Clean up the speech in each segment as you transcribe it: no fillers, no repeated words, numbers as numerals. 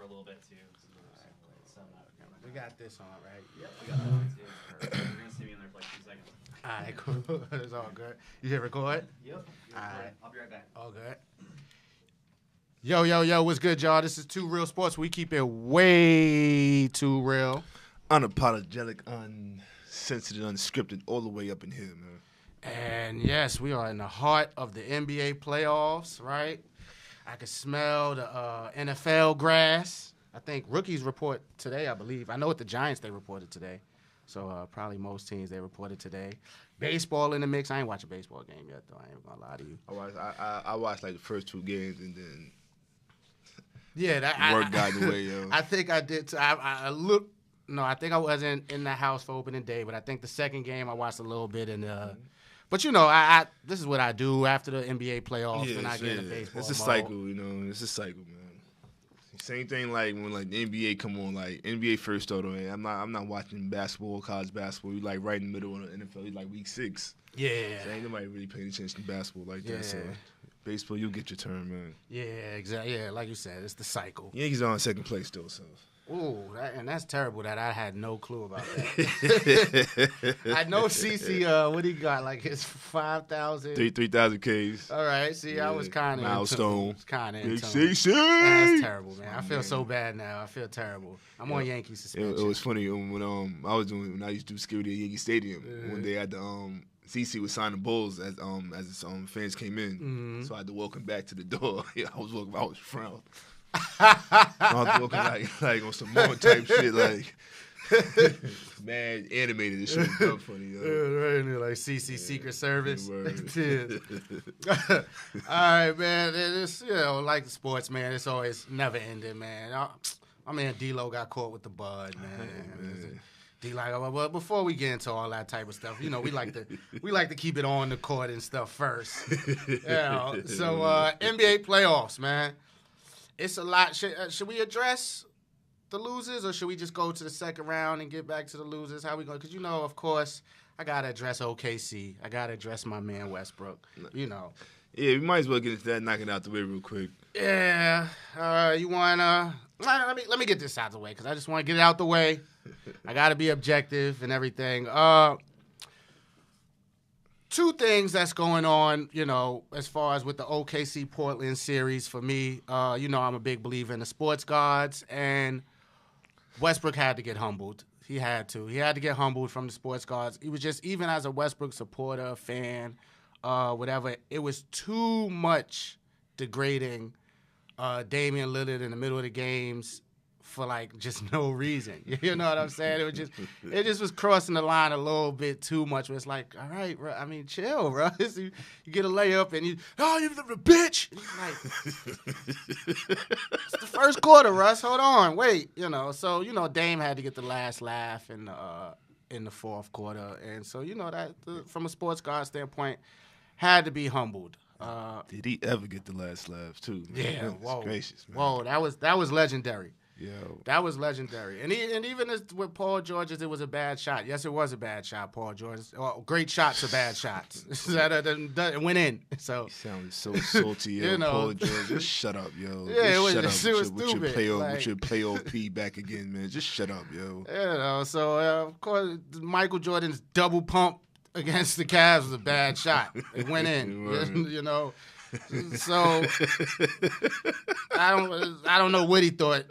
a little bit too. We got this on, right? Yep, we got that one too. Perfect. You're gonna see me in there for like 2 seconds. All right, cool. It's all good. You hit record? Yep. All right. I'll be right back. All good. Yo, what's good, y'all? This is 2RealSports. We keep it way too real. Unapologetic, uncensored, unscripted, all the way up in here, man. And yes, we are in the heart of the NBA playoffs, right? I can smell the NFL grass. I think rookies report today, I believe. I know with the Giants they reported today. So probably most teams they reported today. Baseball in the mix. I ain't watched a baseball game yet, though. I ain't gonna lie to you. I watched like the first 2 games and then yeah, work got in the way, yo. I think I did. I looked. No, I think I wasn't in the house for opening day, but I think the second game I watched a little bit. But you know, I this is what I do after the NBA playoffs when I get into baseball. It's a cycle, you know. It's a cycle, man. Same thing like when like the NBA come on, like NBA first started on. I'm not watching basketball, college basketball. You like right in the middle of the NFL, like week 6. Yeah. So ain't nobody really paying attention to basketball like that. So baseball, you'll get your turn, man. Yeah, exactly. Yeah, like you said, it's the cycle. Yankees are on second place still, so. Ooh, and that's terrible that I had no clue about that. I know CC, what he got, like his 5,000? 3,000 Ks. All right, see, I was kind of milestone. Big CC. That's terrible, man. I feel so bad now. I feel terrible. I'm on Yankee suspension. It was funny when I used to do security at Yankee Stadium. One day at the CC was signing Bulls as fans came in, so I had to welcome back to the door. I was frowning. I was walking like on some more type shit, like mad animated. This shit was dumb funny, yo. Yeah, right, like CC Secret Service. All right, man. It's like the sports, man. It's always never ending, man. My man D-Lo got caught with the bud, man. But before we get into all that type of stuff, you know, we like to keep it on the court and stuff first. So NBA playoffs, man. It's a lot. Should we address the losers, or should we just go to the second round and get back to the losers? How we going? Because, you know, of course, I got to address OKC. I got to address my man Westbrook, you know. Yeah, we might as well get into that, knock it out the way real quick. Yeah. You want to let me get this out the way, because I just want to get it out the way. I got to be objective and everything. 2 things that's going on, you know, as far as with the OKC Portland series for me. You know, I'm a big believer in the sports gods, and Westbrook had to get humbled. He had to. He had to get humbled from the sports gods. He was just, even as a Westbrook supporter, fan, whatever, it was too much degrading Damian Lillard in the middle of the games for like just no reason. You know what I'm saying? It just was crossing the line a little bit too much. Where it's like, all right, bro. I mean, chill, bro. You get a layup and you're the bitch. Like, it's the first quarter, Russ. Hold on, wait. You know, so you know, Dame had to get the last laugh in the fourth quarter, and so you know that from a sports guard standpoint, had to be humbled. Did he ever get the last laugh too? Man? Yeah, whoa, gracious, man. Whoa, that was legendary. Yo. That was legendary. And even with Paul George's, it was a bad shot. Yes, it was a bad shot, Paul George's. Great shots are bad shots. It went in. So you sounded so salty, yo. You know. Paul George, just shut up, yo. Yeah, just it was with stupid. With your playoff P back again, man. Just shut up, yo. You know, so of course, Michael Jordan's double pump against the Cavs was a bad shot. It went in. You know. So I don't know what he thought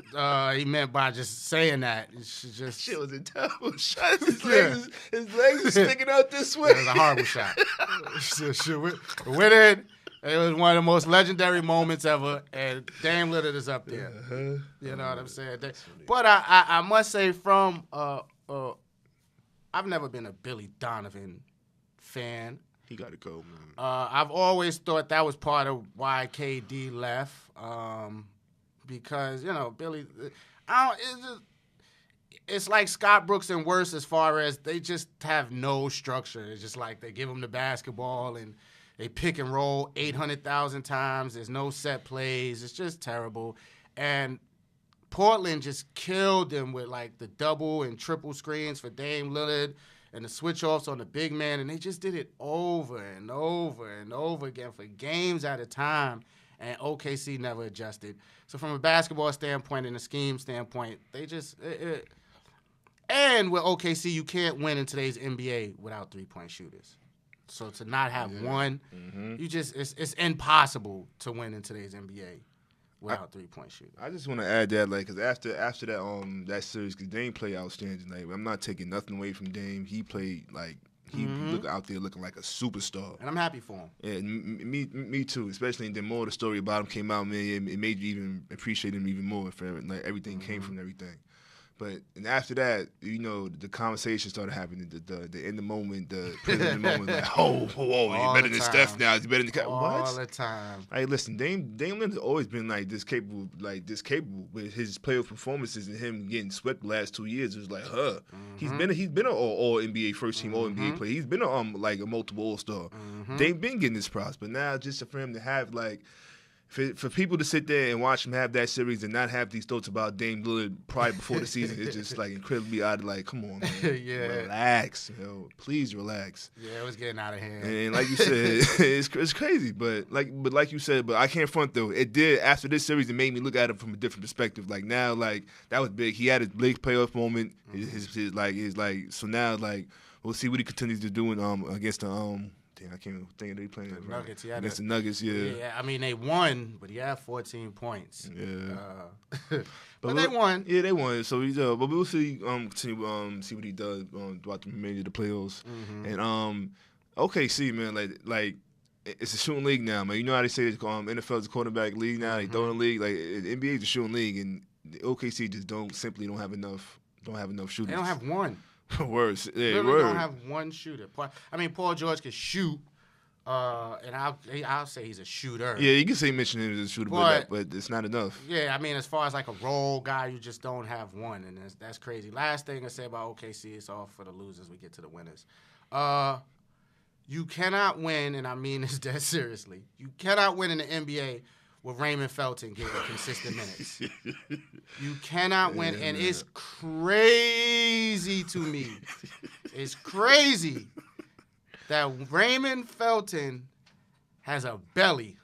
he meant by just saying that. Just shit was a terrible shot. His legs are sticking out this way. It was a horrible shot. Shit went in. It was one of the most legendary moments ever, and Dame Lillard is up there. You know what I'm saying? But I must say, I've never been a Billy Donovan fan. He got to go, man. I've always thought that was part of why KD left, because, you know, Billy, it's like Scott Brooks and worse as far as they just have no structure. It's just like they give him the basketball and they pick and roll 800,000 times. There's no set plays. It's just terrible. And Portland just killed them with, like, the double and triple screens for Dame Lillard and the switch-offs on the big man, and they just did it over and over and over again for games at a time. and OKC never adjusted. So from a basketball standpoint and a scheme standpoint, they just and with OKC, you can't win in today's NBA without 3-point shooters. So to not have one, you just it's impossible to win in today's NBA without 3-point shooting. I just want to add that, like, because after that that series, because Dame played outstanding. Like, I'm not taking nothing away from Dame. He played like he looked out there looking like a superstar, and I'm happy for him. Yeah, me too. Especially the more the story about him came out, man, it made you even appreciate him even more. For like everything came from everything. But and after that, you know, the conversation started happening. The in the moment, the present moment, like, oh, he's better than Steph now. He's better than what? All the time. Hey, listen, Dame Lillard's always been like this capable. With his playoff performances and him getting swept the last 2 years. It was like, he's been an all NBA first team, all NBA player. He's been a multiple All Star. They've been getting his props, but now just for him to have like. For people to sit there and watch him have that series and not have these thoughts about Dame Lillard probably before the season, it's just like incredibly odd. Like, come on, man, relax, please relax. Yeah, it was getting out of hand. And like you said, it's crazy, but like you said, but I can't front though. It did after this series. It made me look at it from a different perspective. Like now, like that was big. He had his big playoff moment. So now like we'll see what he continues to do against the I can't even think of they playing the Nuggets. Against the Nuggets, yeah. I mean, they won, but he had 14 points. Yeah, but they won. Yeah, they won. So but we'll see. Continue see what he does throughout the remainder of the playoffs. And OKC, man, like it's a shooting league now, man. You know how they say NFL is a quarterback league now. They throwing league like the NBA is a shooting league, and the OKC just don't have enough shooters. They don't have one. Worse. Yeah, Literally don't have one shooter. I mean, Paul George can shoot, and I'll say he's a shooter. Yeah, you can say mention him as a shooter, but it's not enough. Yeah, I mean, as far as like a role guy, you just don't have one, and that's crazy. Last thing I say about OKC, it's all for the losers. We get to the winners. You cannot win, and I mean this dead seriously. You cannot win in the NBA with Raymond Felton getting consistent minutes. You cannot win, and it's crazy to me. It's crazy that Raymond Felton has a belly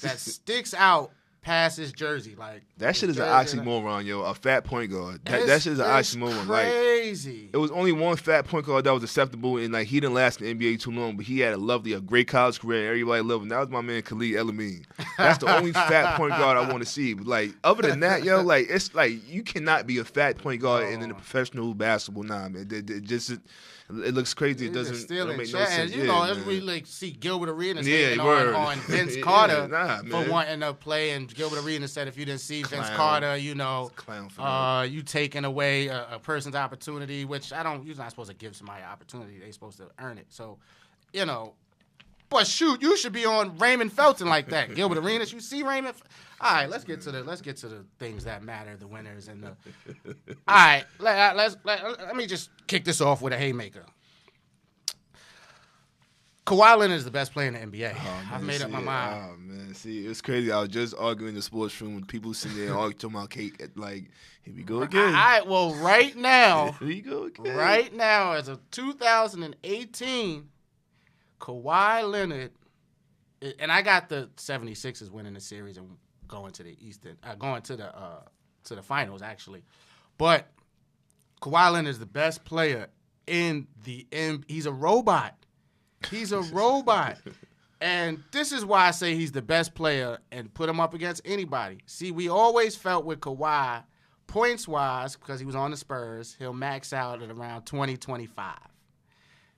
that sticks out past his jersey. Like that shit is an oxymoron, yo. A fat point guard. That shit is an oxymoron. Crazy. Like, it was only one fat point guard that was acceptable, and like he didn't last in the NBA too long, but he had a great college career. Everybody loved him. That was my man Khalid Elamine. That's the only fat point guard I want to see. But like other than that, yo, like it's like you cannot be a fat point guard in a professional basketball. Nah, man. It looks crazy. It doesn't make no sense. You know, as we like see Gilbert Arenas on Vince Carter for wanting to play, and Gilbert Arenas said if you didn't see Vince Carter, you know, you taking away a person's opportunity, which you're not supposed to give somebody an opportunity. They're supposed to earn it. So, you know, but shoot, you should be on Raymond Felton like that. Gilbert Arenas, you see Raymond. All right, let's get to the things that matter, the winners and the. All right, let me just kick this off with a haymaker. Kawhi Leonard is the best player in the NBA. I've made up my mind. Oh man, see, it's crazy. I was just arguing in the sports room with people sitting there talking about cake. Like, here we go again. All right, well, right now, here we go again. Right now, as of 2018, Kawhi Leonard, and I got the 76ers winning the series and going to the to the finals actually, but Kawhi Leonard is the best player in the NBA. He's a robot. He's a robot. And this is why I say he's the best player and put him up against anybody. See, we always felt with Kawhi, points-wise, because he was on the Spurs, he'll max out at around 20, 25.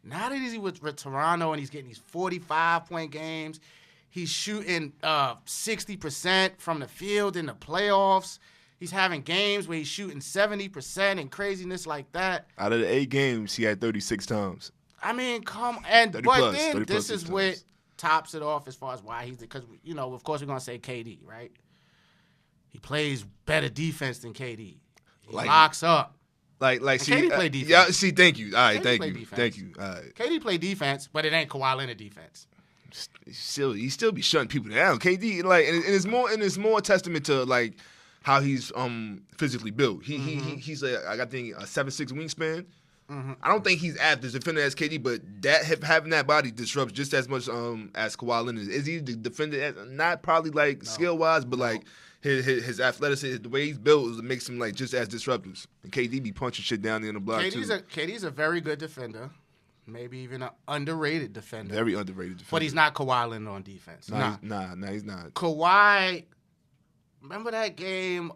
Now that he's with Toronto and he's getting these 45-point games, he's shooting 60% from the field in the playoffs. He's having games where he's shooting 70% and craziness like that. Out of the 8 games, he had 36 times. I mean, this is what tops it off as far as why he's because you know, of course, we're gonna say KD, right? He plays better defense than KD. He locks up. See, KD play defense. Yeah, see, thank you. All right, thank you. All right. KD play defense, but it ain't Kawhi Leonard defense. He still be shutting people down. KD, and it's more a testament to like how he's physically built. He's I think a 7'6" wingspan. I don't think he's apt as defender as KD, but having that body disrupts just as much as Kawhi Leonard. Is he the defender? Not probably like skill wise, but like his athleticism, the way he's built, makes him like just as disruptive. And KD be punching shit down there in the block too. KD's a very good defender, maybe even an underrated defender. Very underrated defender. But he's not Kawhi Leonard on defense. Nah, he's not. Kawhi, remember that game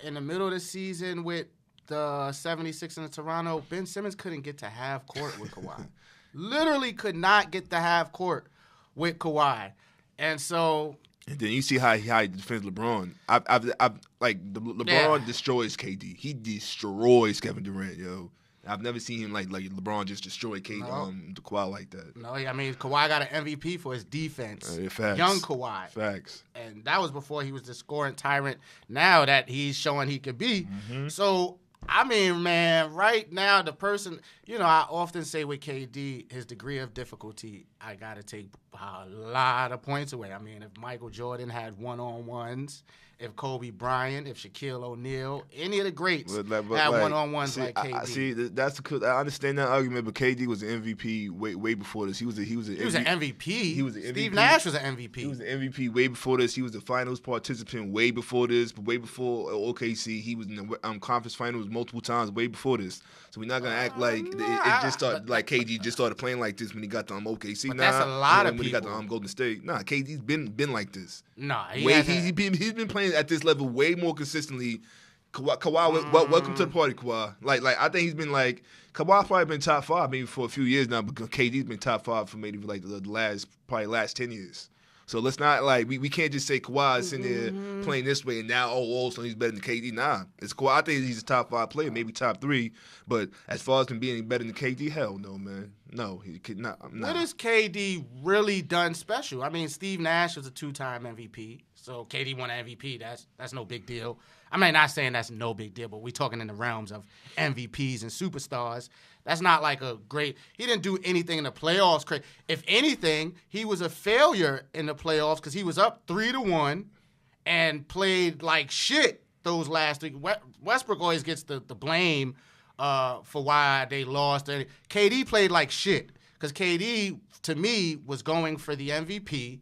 in the middle of the season with the 76 in Toronto? Ben Simmons couldn't get to half court with Kawhi. Literally could not get to half court with Kawhi. And so... And then you see how he defends LeBron. LeBron destroys KD. He destroys Kevin Durant, yo. I've never seen him like LeBron just destroy Kawhi like that. No, I mean Kawhi got an MVP for his defense. Facts. Young Kawhi. Facts. And that was before he was the scoring tyrant. Now that he's showing he could be. Mm-hmm. So I mean, man, right now the person, I often say with KD, his degree of difficulty, I got to take a lot of points away. I mean, if Michael Jordan had one-on-ones, if Kobe Bryant, if Shaquille O'Neal, any of the greats had one-on-ones like KD. I understand that argument, but KD was an MVP way before this. He was an MVP. He was an MVP. Steve Nash was an MVP. He was an MVP way before this. He was the finals participant way before this, but way before OKC. He was in the conference finals multiple times way before this. So we're not gonna act like it just started like KD just started playing like this when he got to OKC. But that's a lot of when people. He got to Golden State. Nah, KD's been like this. Nah, he's been playing at this level way more consistently. Kawhi, welcome to the party, Kawhi. Like I think he's been like Kawhi probably been top 5 maybe for a few years now, but KD's been top 5 for maybe like the last 10 years. So let's not we can't just say Kawhi is sitting there playing this way and now so he's better than KD. Nah, it's Kawhi. I think he's a top 5 player, maybe top 3. But as far as him being better than KD, hell no, man. No, he could not. What has KD really done special? I mean, Steve Nash was a 2-time MVP, so KD won an MVP. That's no big deal. I mean, not saying that's no big deal, but we're talking in the realms of MVPs and superstars. That's not like a great – he didn't do anything in the playoffs. If anything, he was a failure in the playoffs because he was up 3-1 and played like shit those last 3. Westbrook always gets the blame for why they lost. KD played like shit because KD, to me, was going for the MVP,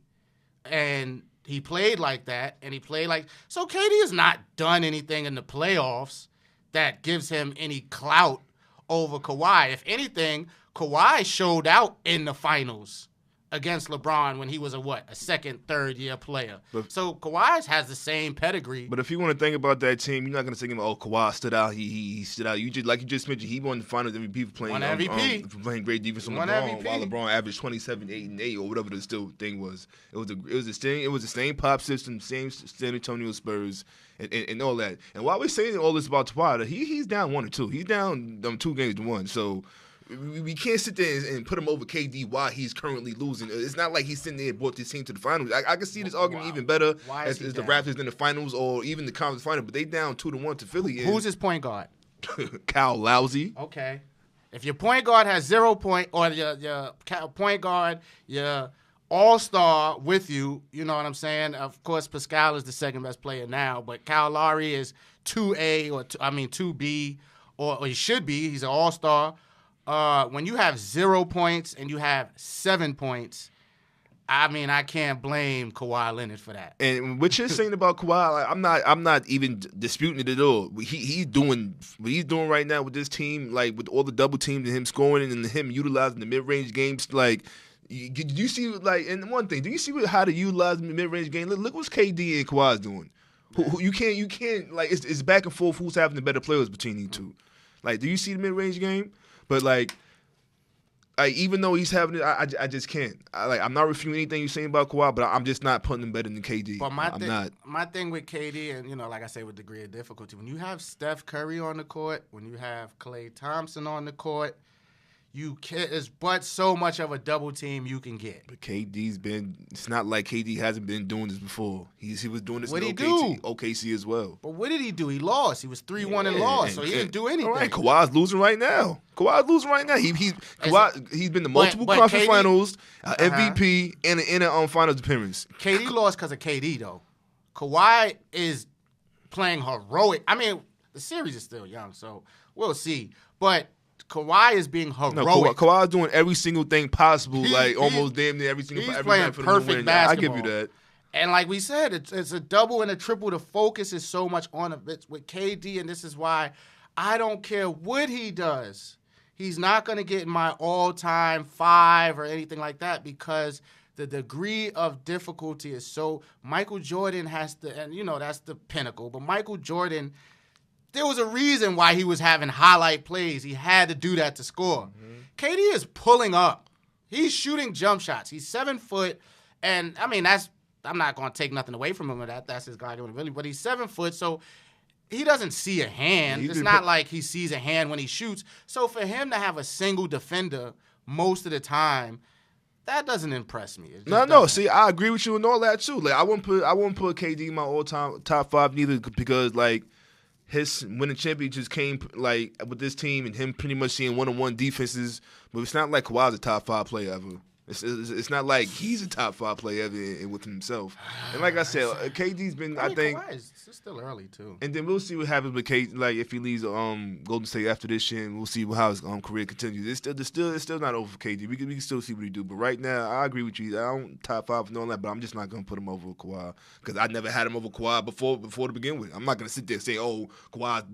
and he played like that, and he played like – so KD has not done anything in the playoffs that gives him any clout over Kawhi. If anything, Kawhi showed out in the finals against LeBron when he was a second, third year player. So Kawhi has the same pedigree. But if you want to think about that team, you're not going to think about Kawhi stood out. He stood out. You just mentioned, he won the finals MVP for playing MVP. Playing great defense on LeBron, while LeBron averaged 27, 8, and 8 or whatever the still thing was. It was the same pop system, same San Antonio Spurs. And all that. And while we're saying all this about Kawhi, he's down 1 or 2. He's down 2 games to 1. So we can't sit there and put him over KD while he's currently losing. It's not like he's sitting there and brought this team to the finals. I can see this argument even better as the Raptors in the finals or even the conference final, but they down 2-1 to Philly. Who's his point guard? Kyle Lowry. Okay. If your point guard has 0 point, or your point guard, your all-star with you, you know what I'm saying? Of course, Pascal is the second best player now, but Kyle Lowry is 2A 2B, or he should be. He's an all-star. When you have 0 points and you have 7 points, I mean, I can't blame Kawhi Leonard for that. And what you're saying about Kawhi, I'm not even disputing it at all. He's doing what he's doing right now with this team, like with all the double teams and him scoring and him utilizing the mid-range games, like. Do you see, like, and one thing, do you see how to utilize the mid-range game? Look what's KD and Kawhi's doing. Who you can't, like, it's back and forth who's having the better players between these two. Like, do you see the mid-range game? But, like even though he's having it, I just can't. I'm not refuting anything you're saying about Kawhi, but I'm just not putting him better than KD. But my thing with KD, and, like I say, with degree of difficulty, when you have Steph Curry on the court, when you have Klay Thompson on the court, you can't. It's but so much of a double team you can get. But KD's been. It's not like KD hasn't been doing this before. He was doing this in OKC as well. But what did he do? He lost. He was 3-1 and lost, so he didn't do anything. All right, Kawhi's losing right now. He's been to multiple conference finals, MVP, and a finals appearance. KD lost because of KD though. Kawhi is playing heroic. I mean, the series is still young, so we'll see. But Kawhi is being heroic. No, Kawhi's doing every single thing possible, almost damn near every single. He's every playing night for them to perfect win. basketball. I give you that. And like we said, it's a double and a triple. The focus is so much on it with KD, and this is why I don't care what he does. He's not going to get my all-time 5 or anything like that because the degree of difficulty is so. Michael Jordan has to, and that's the pinnacle. But Michael Jordan, there was a reason why he was having highlight plays. He had to do that to score. Mm-hmm. KD is pulling up. He's shooting jump shots. He's 7 foot, and I mean I'm not going to take nothing away from him. That's his God-given ability. But he's 7 foot, so he doesn't see a hand. It's not like he sees a hand when he shoots. So for him to have a single defender most of the time, that doesn't impress me. No. See, I agree with you and all that too. Like I wouldn't put KD in my all-time top 5 neither because like his winning championships came like with this team and him pretty much seeing one-on-one defenses. But it's not like Kawhi's a top 5 player ever. It's not like he's a top 5 player ever with himself. And like I said, KD's been, I think. It's still early, too. And then we'll see what happens with KD. Like, if he leaves Golden State after this year, and we'll see how his career continues. It's still not over for KD. We can still see what he do. But right now, I agree with you. I don't top 5 and all that, but I'm just not going to put him over Kawhi. Because I never had him over Kawhi before to begin with. I'm not going to sit there and say, oh, Kawhi,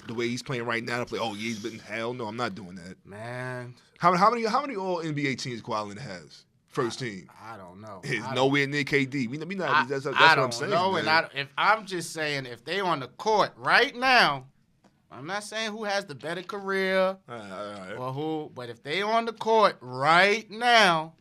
the way he's playing right now, I play, oh, yeah, he's been hell. No, I'm not doing that. Man. How many all NBA teams Kawhi Leonard has? First team. I don't know. It's nowhere near KD. We not. That's what I'm saying. I don't know. And I'm just saying, if they on the court right now, I'm not saying who has the better career all right. or who, but if they on the court right now,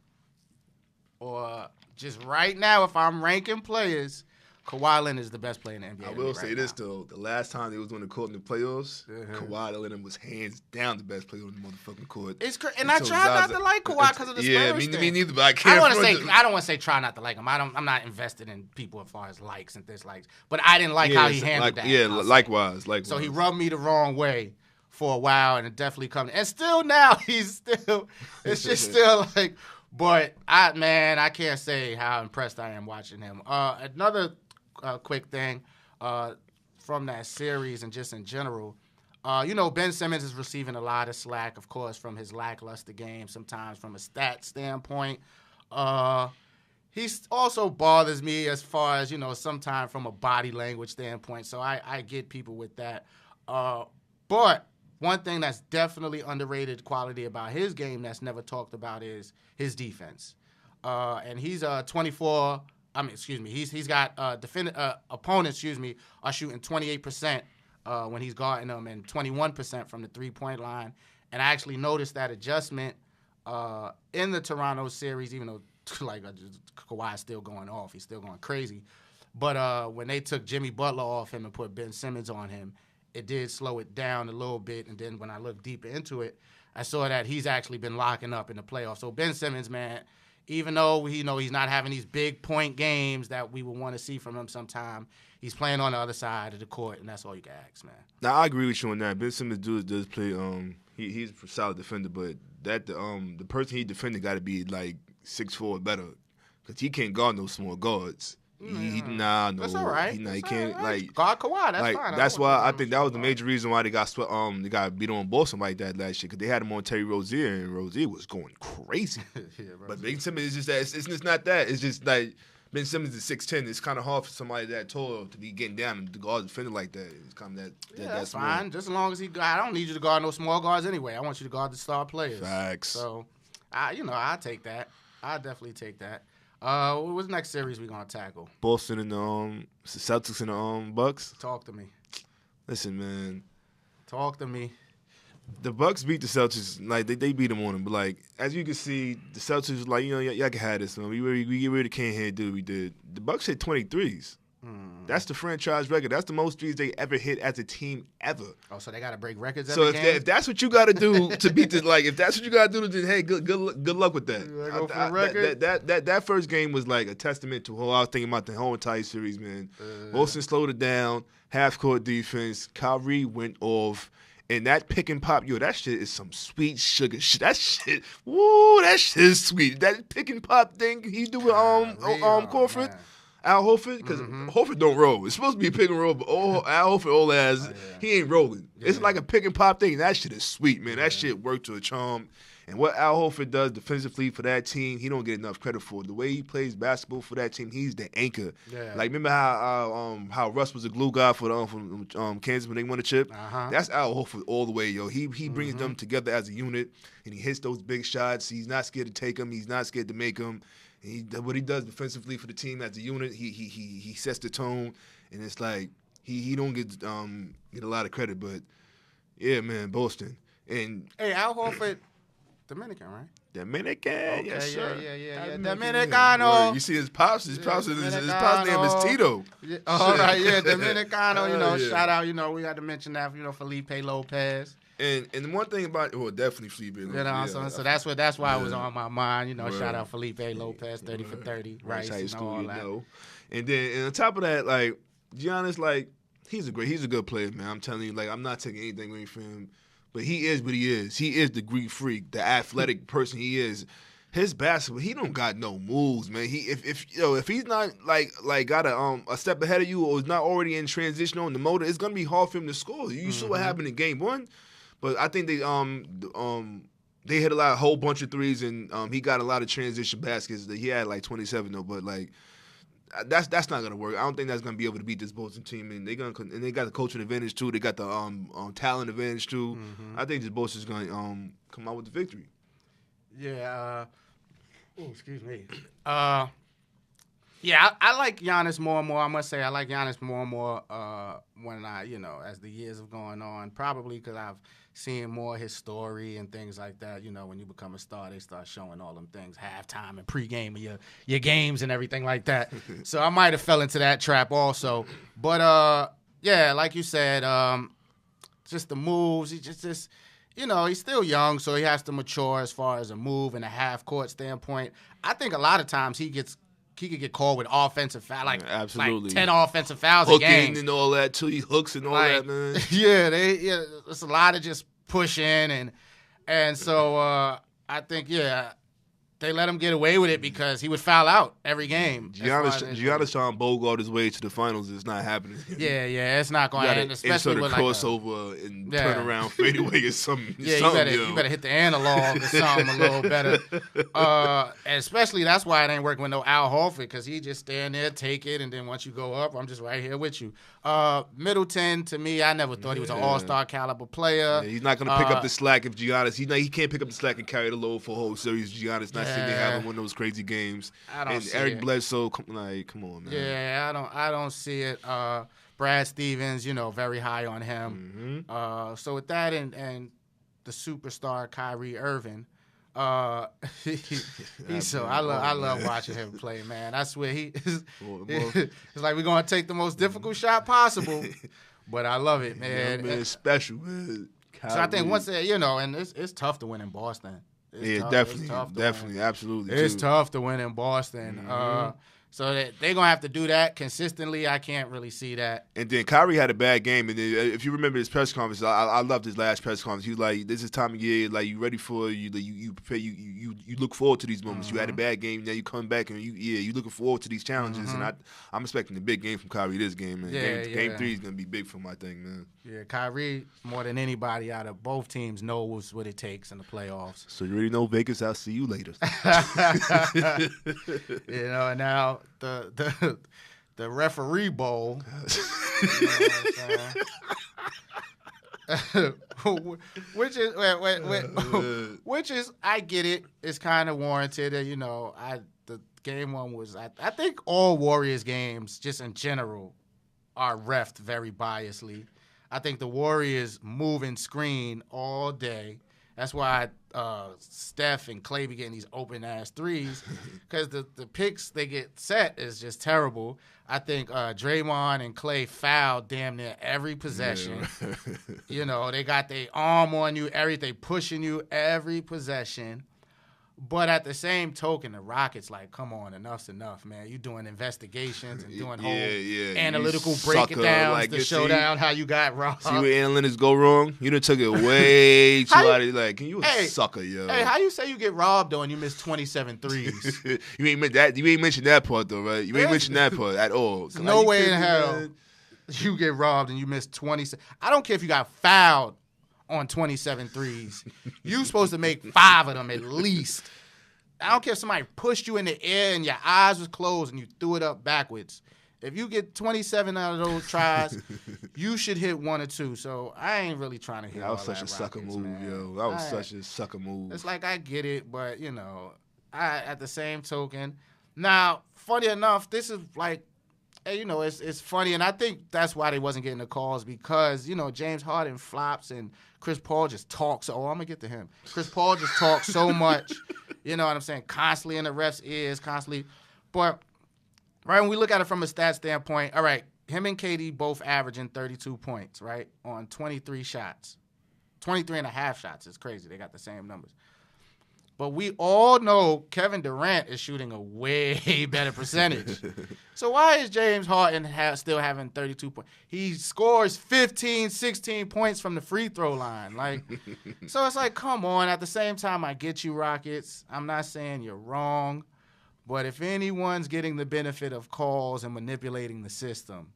or just right now, if I'm ranking players, Kawhi Leonard is the best player in the NBA. I will say this, though. The last time they was on the court in the playoffs, Kawhi Leonard was hands down the best player on the motherfucking court. It's crazy. And I try not to like Kawhi because of the Spurs me neither, but I can't. I don't want to say try not to like him. I'm not invested in people as far as likes and dislikes. But I didn't like how he handled that. Yeah, likewise. So he rubbed me the wrong way for a while, and it definitely coming. And still now, it's just still like, but I can't say how impressed I am watching him. Another quick thing from that series and just in general, Ben Simmons is receiving a lot of slack, of course, from his lackluster game, sometimes from a stat standpoint. He also bothers me as far as, sometimes from a body language standpoint, so I get people with that. But one thing that's definitely underrated quality about his game that's never talked about is his defense. And he's 24. He's got opponents, are shooting 28% when he's guarding them and 21% from the three-point line. And I actually noticed that adjustment in the Toronto series, even though Kawhi's still going off. He's still going crazy. But when they took Jimmy Butler off him and put Ben Simmons on him, it did slow it down a little bit. And then when I looked deeper into it, I saw that he's actually been locking up in the playoffs. So Ben Simmons, man, even though he's not having these big point games that we would want to see from him sometime, he's playing on the other side of the court, and that's all you can ask, man. Now, I agree with you on that. Ben Simmons does play. He's a solid defender, but the person he defended got to be like 6'4" or better, because he can't guard no small guards. That's all right. He can't like guard Kawhi. That's fine. That's why I think that was the major reason why they got beat on Boston like that last year, because they had him on Terry Rozier, and Rozier was going crazy. But Ben Simmons is just that. It's not that. It's just like Ben Simmons is 6'10". It's kind of hard for somebody that tall to be getting down and to guard a defender like that. It's kind of that's fine. Just as long as I don't need you to guard no small guards anyway. I want you to guard the star players. Facts. So, I take that. I definitely take that. What's the next series we gonna tackle? Boston and the Celtics and the Bucks. Talk to me. Listen, man. Talk to me. The Bucks beat the Celtics, like they beat them on them, but like as you can see, the Celtics was like, y'all can have this, man. We really can't hit do what we did. The Bucks hit 23s. That's the franchise record. That's the most threes they ever hit as a team ever. Oh, so they got to break records. So if that's what you got to do to beat the if that's what you got to do, then hey, good luck with that. Go for the record? That first game was like a testament to who I was thinking about the whole entire series, man. Boston slowed it down, half court defense. KAHWI went off. And that pick and pop, that shit is some sweet sugar shit. That shit, that shit is sweet. That pick and pop thing he do with Corford. Al Horford, because Horford don't roll. It's supposed to be a pick and roll, but Al Horford all ass, he ain't rolling. Yeah. It's like a pick and pop thing. That shit is sweet, man. That shit worked to a charm. And what Al Horford does defensively for that team, he don't get enough credit for. The way he plays basketball for that team, he's the anchor. Yeah. Like, remember how Russ was a glue guy for Kansas when they won the chip? That's Al Horford all the way, yo. He brings them together as a unit, and he hits those big shots. He's not scared to take them. He's not scared to make them. What he does defensively for the team as a unit, he sets the tone, and it's like he don't get a lot of credit, but yeah, man, Boston. And hey, Al Horford, Dominican, right? Dominican, okay, yes, sir. Yeah. Dominicano. You see his pops name is Tito. Yeah, all right, Dominicano. Shout out. We had to mention that. Felipe Lopez. And the one thing about definitely Felipe Lopez. So that's why it was on my mind. Shout out Felipe Lopez, 30 for 30, right? High school, And then on top of that, like Giannis, like he's a good player, man. I'm telling you, like I'm not taking anything away from him, but he is what he is. He is the Greek freak, the athletic person he is. His basketball, he don't got no moves, man. If he's not like got a step ahead of you or is not already in transition on the motor, it's gonna be hard for him to score. You saw what happened in Game 1. But I think they hit a whole bunch of threes, and he got a lot of transition baskets. He had like 27 though, but like that's not gonna work. I don't think that's gonna be able to beat this Boston team, and they got the coaching advantage too. They got the talent advantage too. I think this Boston's gonna come out with the victory. Yeah. Excuse me. Yeah, I like Giannis more and more. I must say I like Giannis more and more when as the years have gone on. Probably because I've seen more his story and things like that. When you become a star, they start showing all them things, halftime and pregame of your games and everything like that. So I might have fell into that trap also. But, yeah, like you said, just the moves. He just he's still young, so he has to mature as far as a move and a half-court standpoint. I think a lot of times he could get called with offensive foul, like 10 offensive fouls a game. Hooking and all that, too. He hooks and all that, man. Yeah, it's a lot of just pushing. And so I think, they let him get away with it because he would foul out every game. Giannis trying to bogart his way to the finals is not happening. Yeah, it's not going to happen. Especially with crossover and turn around, fade away or something. Yeah, you better hit the analog or something a little better. And especially that's why it ain't working with no Al Horford, because he just stand there, take it, and then once you go up, I'm just right here with you. Middleton, to me, I never thought he was an all-star caliber player. Yeah, he's not going to pick up the slack if Giannis. He can't pick up the slack and carry the load for a whole series. Giannis not sitting there having one of those crazy games. Eric Bledsoe, come on, man. Yeah, I don't see it. Brad Stevens, very high on him. So with that and the superstar Kyrie Irving, I love watching him play, man. I swear it's like we're gonna take the most difficult shot possible, but I love it, man. It's special, man. So I think once and it's tough to win in Boston. Definitely, absolutely. It's tough to win in Boston. So they're going to have to do that consistently. I can't really see that. And then Kyrie had a bad game. And then, if you remember his press conference, I loved his last press conference. He was like, this is time of year, like, you ready for it. You prepare, you look forward to these moments. You had a bad game, now you come back, and you looking forward to these challenges. And I'm expecting a big game from Kyrie this game, man. Game 3 is going to be big for my thing, man. Yeah, Kyrie, more than anybody out of both teams, knows what it takes in the playoffs. So you already know Vegas, I'll see you later. And now the referee bowl, which is I get it. It's kind of warranted. The game 1 was I think all Warriors games just in general are reffed very biasly. I think the Warriors move and screen all day. That's why Steph and Clay be getting these open-ass threes, because the picks they get set is just terrible. I think Draymond and Clay foul damn near every possession. They got their arm on you, everything, pushing you every possession. But at the same token, the Rockets, like, come on, enough's enough, man. You doing investigations and doing whole analytical breakdowns like, to show down how you got robbed. See where analytics go wrong? You done took it way too out of like, you a sucker, yo. Hey, how you say you get robbed though and you miss 27 threes? You ain't mentioned that part though, right? You ain't mentioned that part at all. There's no way in hell you get robbed and you miss 27. I don't care if you got fouled on 27 threes. You supposed to make 5 of them at least. I don't care if somebody pushed you in the air and your eyes was closed and you threw it up backwards. If you get 27 out of those tries, you should hit 1 or 2. So I ain't really trying to hit all that. That was such a sucker move, man. Yo. That was such a sucker move. It's like I get it, but, you know, at the same token. Now, funny enough, this is like, hey, you know, it's funny, and I think that's why they wasn't getting the calls because, you know, James Harden flops and Chris Paul just talks. Oh, I'm going to get to him. Chris Paul just talks so much, you know what I'm saying, constantly in the ref's ears, constantly. But, right, when we look at it from a stat standpoint, all right, him and KD both averaging 32 points, right, on 23 shots. 23 and a half shots. It's crazy. They got the same numbers. But we all know Kevin Durant is shooting a way better percentage. So why is James Harden still having 32 points? He scores 15, 16 points from the free throw line. Like, so it's like, come on. At the same time, I get you, Rockets. I'm not saying you're wrong. But if anyone's getting the benefit of calls and manipulating the system,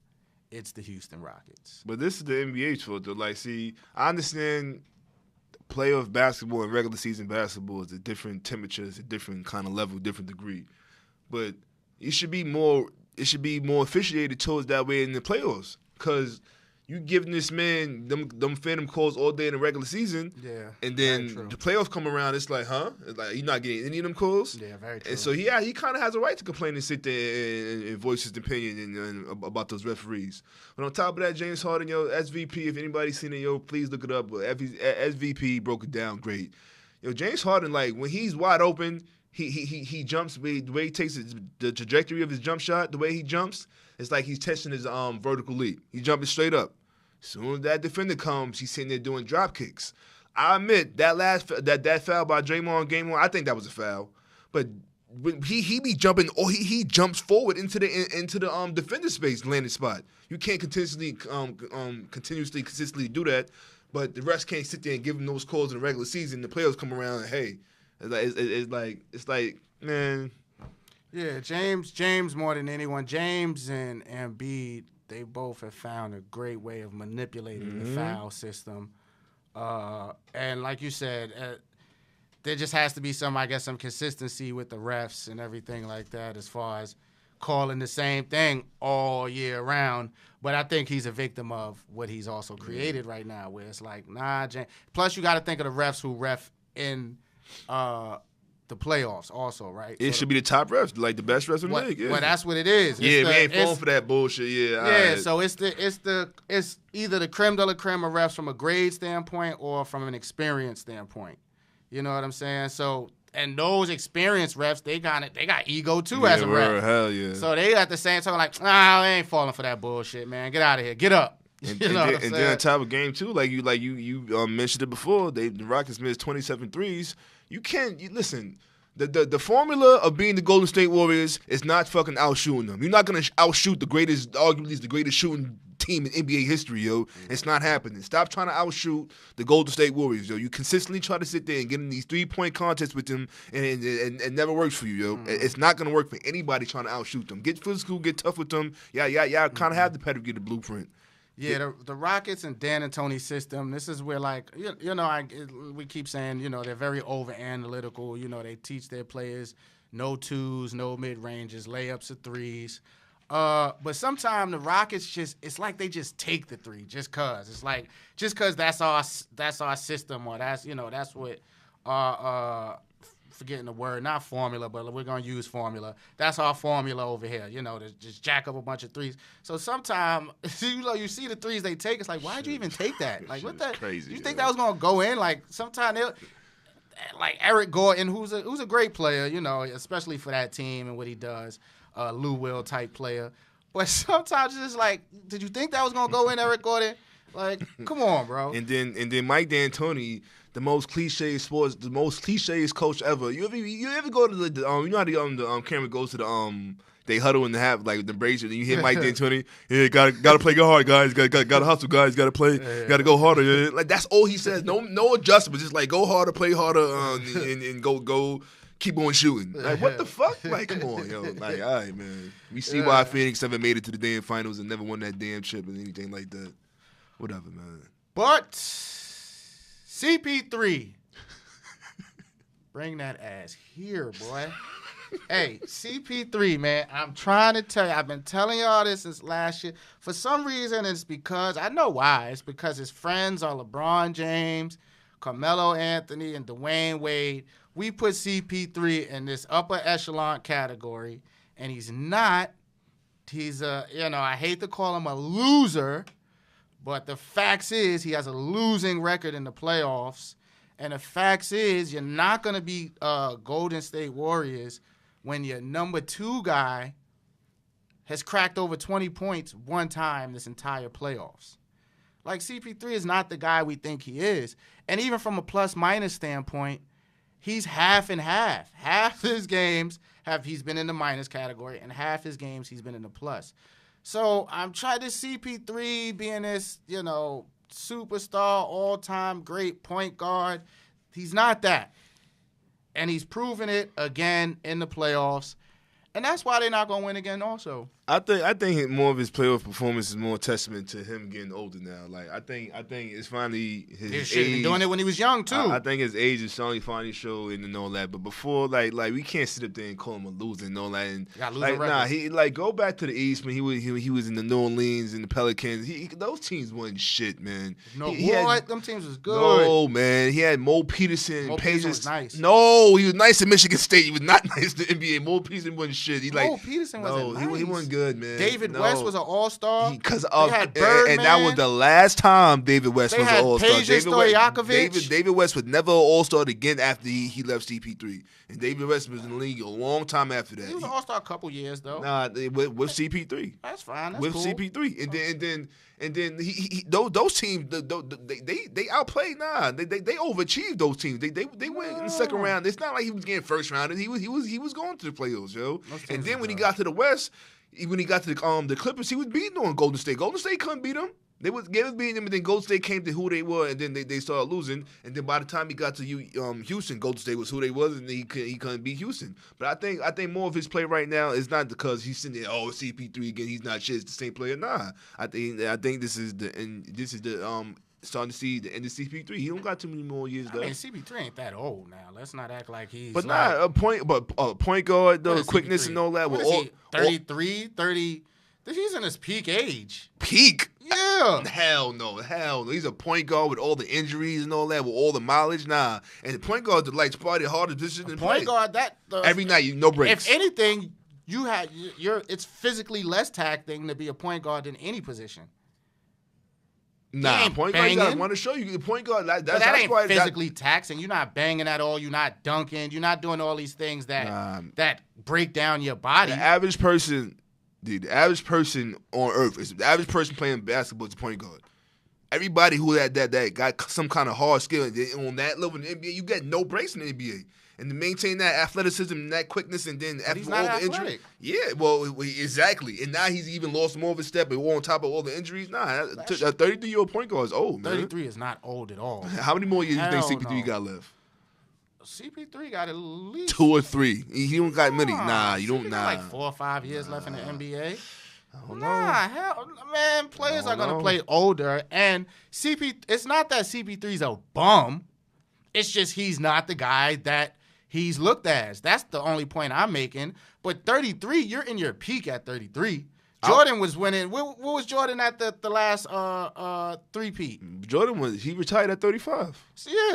it's the Houston Rockets. But this is the NBA's fault, though. Like, see, I understand playoff basketball and regular season basketball is a different temperature, it's a different kind of level, different degree. But it should be more officiated towards that way in the playoffs. Because you giving this man them phantom calls all day in the regular season, and then the playoffs come around, it's like, huh? It's like, you're not getting any of them calls? Yeah, very true. And so, he kind of has a right to complain and sit there and voice his opinion about those referees. But on top of that, James Harden, yo, SVP, if anybody's seen it, yo, please look it up. SVP broke it down great. Yo, James Harden, like, when he's wide open, he jumps, the way he takes the trajectory of his jump shot, the way he jumps, it's like he's testing his vertical leap. He's jumping straight up. As soon as that defender comes, he's sitting there doing drop kicks. I admit that foul by Draymond in Game 1, I think that was a foul. But when he be jumping, or he jumps forward into the defender space landing spot. You can't consistently do that. But the refs can't sit there and give him those calls in the regular season. The players come around and, hey, it's like man. Yeah, James more than anyone. James and Embiid, they both have found a great way of manipulating the foul system. And like you said, there just has to be some consistency with the refs and everything like that as far as calling the same thing all year round. But I think he's a victim of what he's also created right now, where it's like, nah, James. Plus, you got to think of the refs who ref in the playoffs also, right? It should be the top refs, like the best refs in the league. Yeah. Well, that's what it is. We ain't falling for that bullshit. Yeah. So it's either the creme de la creme of refs from a grade standpoint or from an experience standpoint. You know what I'm saying? So, and those experienced refs, they got ego too as a ref. Hell yeah. So they at the same time like, nah, I ain't falling for that bullshit, man. Get out of here. Get up. And then on top of game 2, like you mentioned it before, the Rockets missed 27 threes. Listen. The formula of being the Golden State Warriors is not fucking outshooting them. You're not gonna outshoot arguably the greatest shooting team in NBA history, yo. It's not happening. Stop trying to outshoot the Golden State Warriors, yo. You consistently try to sit there and get in these 3-point contests with them, and it never works for you, yo. It's not gonna work for anybody trying to outshoot them. Get physical, get tough with them. Yeah. Kind of have the pedigree, the blueprint. Yeah, the Rockets and Dan and Tony's system, this is where, like, we keep saying, they're very over-analytical. They teach their players no twos, no mid-ranges, layups or threes. But sometimes the Rockets it's like they just take the three just because. It's like, just because that's our system, or that's what forgetting the word, not formula, but we're going to use formula. That's our formula over here, to just jack up a bunch of threes. So sometimes, you see the threes they take, it's like, why'd you even take that? Like, what the? Crazy, you think that was going to go in? Like, sometimes like Eric Gordon, who's a great player, especially for that team and what he does, Lou Will type player. But sometimes it's just like, did you think that was going to go in, Eric Gordon? Like, come on, bro. And then Mike D'Antoni, the most cliche sports, the most cliche coach ever. You ever go to the you know how the camera goes to the they huddle and have like the brace and you hear Mike D'Antoni, yeah, gotta play, go hard, guys, gotta hustle, guys, gotta play, gotta go harder. Yeah. Like that's all he says. No adjustment, just like go harder, play harder, and go. Keep on shooting. Like, what the fuck? Like, come on, yo. Like, all right, man. We see why Phoenix haven't made it to the damn finals and never won that damn chip and anything like that. Whatever, man. But CP3, bring that ass here, boy. Hey, CP3, man, I'm trying to tell you. I've been telling y'all this since last year. For some reason, it's because, I know why. It's because his friends are LeBron James, Carmelo Anthony, and Dwayne Wade. We put CP3 in this upper echelon category, and he's not. He's I hate to call him a loser, but the facts is he has a losing record in the playoffs, and the facts is you're not going to beat Golden State Warriors when your number 2 guy has cracked over 20 points one time this entire playoffs. Like, CP3 is not the guy we think he is, and even from a plus-minus standpoint, he's half and half. Half his games he's been in the minus category, and half his games he's been in the plus. So I'm trying to CP3 being this, superstar, all-time great point guard. He's not that. And he's proven it again in the playoffs. And that's why they're not going to win again also. I think more of his playoff performance is more testament to him getting older now. Like I think it's finally his age. He been doing it when he was young too. I think his age is finally showing and all that. But before, like we can't sit up there and call him a loser and all that. And he go back to the East when he was in the New Orleans and the Pelicans. Those teams wasn't shit, man. No, them teams was good. No, man, he had Mo Peterson. Mo Peterson was nice. No, he was nice at Michigan State. He was not nice to NBA. Mo Peterson wasn't shit. Mo Peterson wasn't nice. He wasn't good, man. David West was an all-star. And that was the last time David West was an all-star. David West was never an all-star again after he left CP3. And David West was in the league a long time after that. He was an all-star a couple years though. Nah, with CP3. That's fine. That's with cool. CP3, and then those teams they outplayed. Nah, they overachieved those teams. They went in the second round. It's not like he was getting first round. He was going to the playoffs, yo. And then when he got to the West, when he got to the Clippers, he was beating on Golden State. Golden State couldn't beat him. They was beating them, and then Golden State came to who they were, and then they started losing. And then by the time he got to Houston, Golden State was who they was, and he couldn't beat Houston. But I think more of his play right now is not because he's sitting there, CP3 again, he's not shit, it's the same player. Nah, I think this is the starting to see the end of CP3. He don't got too many more years left. I mean, CP3 ain't that old now. Let's not act like he's. But a point guard, the quickness CP3? and all that. What is he? 33, 30. He's in his peak age. Peak? Yeah. Hell no. He's a point guard with all the injuries and all that, with all the mileage. Nah. And the point guard, the lights party harder position than point guard. Every night, no breaks. If anything, it's physically less taxing to be a point guard than any position. Nah, point guard, I want to show you the point guard. That's ain't physically taxing. You're not banging at all. You're not dunking. You're not doing all these things that break down your body. The average person on earth is the average person playing basketball is a point guard. Everybody who that got some kind of hard skill on that level in the NBA, you get no breaks in the NBA. And to maintain that athleticism and that quickness, and then after all the injuries, exactly. And now he's even lost more of his step, and on top of all the injuries. Nah, a 33-year-old point guard is old, man. 33 is not old at all. How many more years do you think CP3 got left? CP3 got at least 2 or 3. He don't got many. Nah, you don't. Got like 4 or 5 years left in the NBA. Hell, man, players are gonna play older, and it's not that CP3's a bum. It's just he's not the guy that he's looked as. That's the only point I'm making. But 33, you're in your peak at 33. Jordan was winning. What was Jordan at the last three-peat? Jordan he retired at 35.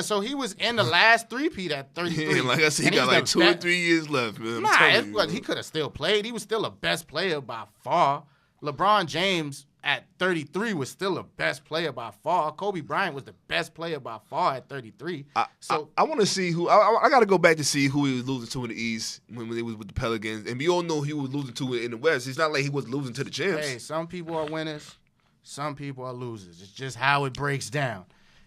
So he was in the last three-peat at 33. Yeah, like I said, he got like 2 or 3 years left, man. He could have still played. He was still a best player by far. LeBron James at 33 was still the best player by far. Kobe Bryant was the best player by far at 33. I want to see who. I got to go back to see who he was losing to in the East when he was with the Pelicans, and we all know he was losing to it in the West. It's not like he was losing to the champs. Hey, some people are winners, some people are losers. It's just how it breaks down.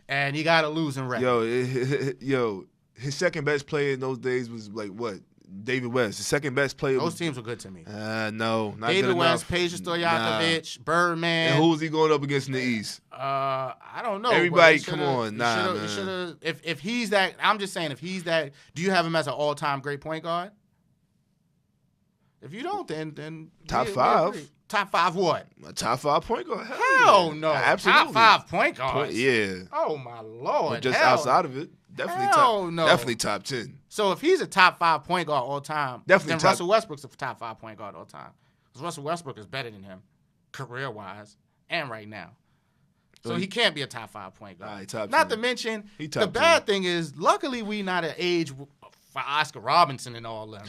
and he got a losing record. Yo, his second best player in those days was like what? David West. His second best player. Those teams were good to me. No, not David good West, enough. Peja Stojakovic, Birdman. And who was he going up against in the East? I don't know. Everybody, but come on, man. If he's that, I'm just saying, if he's that, do you have him as an all-time great point guard? If you don't, then top five. agree. Top five what? A top 5 point guard. Hell no. Absolutely. Top 5 point guards. Yeah. Oh my Lord. But just hell. outside of it, definitely Hell no. Definitely top 10. So if he's a top 5 point guard all time, Definitely then top- Russell Westbrook's a top 5 point guard all time. Because Russell Westbrook is better than him, career-wise, and right now. So he can't be a top 5 point guard. All right, top Not 10. to mention, He the top bad thing is, luckily we not at age for Oscar Robinson and all them.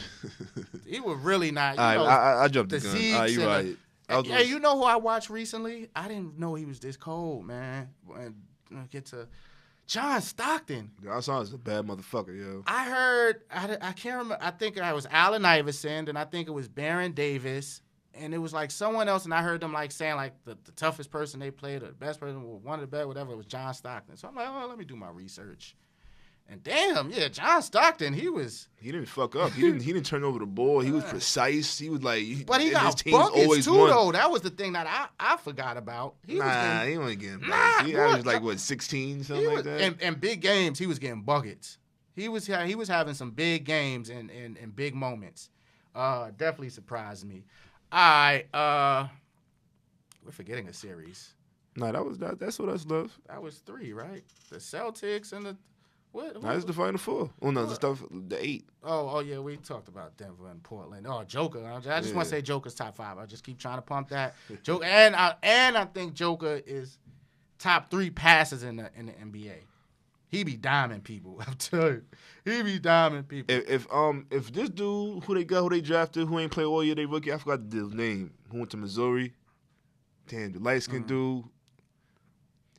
He would really not. All right, I jumped the gun. Zeeks All right, you're and right. Hey, you know who I watched recently? I didn't know he was this cold, man. When I get to John Stockton. John Stockton's a bad motherfucker, yo. I heard, I can't remember, I think it was Allen Iverson, and I think it was Baron Davis, and it was like someone else, and I heard them like saying like the toughest person they played, or the best person, or one of the best, whatever, it was John Stockton. So I'm like, oh, let me do my research. And damn, yeah, John Stockton, he didn't fuck up. He didn't turn over the ball. He was precise. He was like, but he and got his teams buckets always too, won. though. That was the thing that I forgot about. He wasn't getting buckets. Nah, He boy, averaged like what, 16, something like that. In big games, he was getting buckets. He was having some big games and big moments. Definitely surprised me. All right, we're forgetting a series. No, that's what us love. That was 3, right? The Celtics and the what? That's the final 4. Oh no, the 8. Oh yeah, we talked about Denver and Portland. Oh, Joker. I just want to say Joker's top 5. I just keep trying to pump that. Joker, and I think Joker is top 3 passes in the NBA. He be diming people. I'm telling you, he be diming people. If this dude who they drafted, who ain't played all year, they rookie, I forgot the name, who went to Missouri. Damn, the light skinned dude.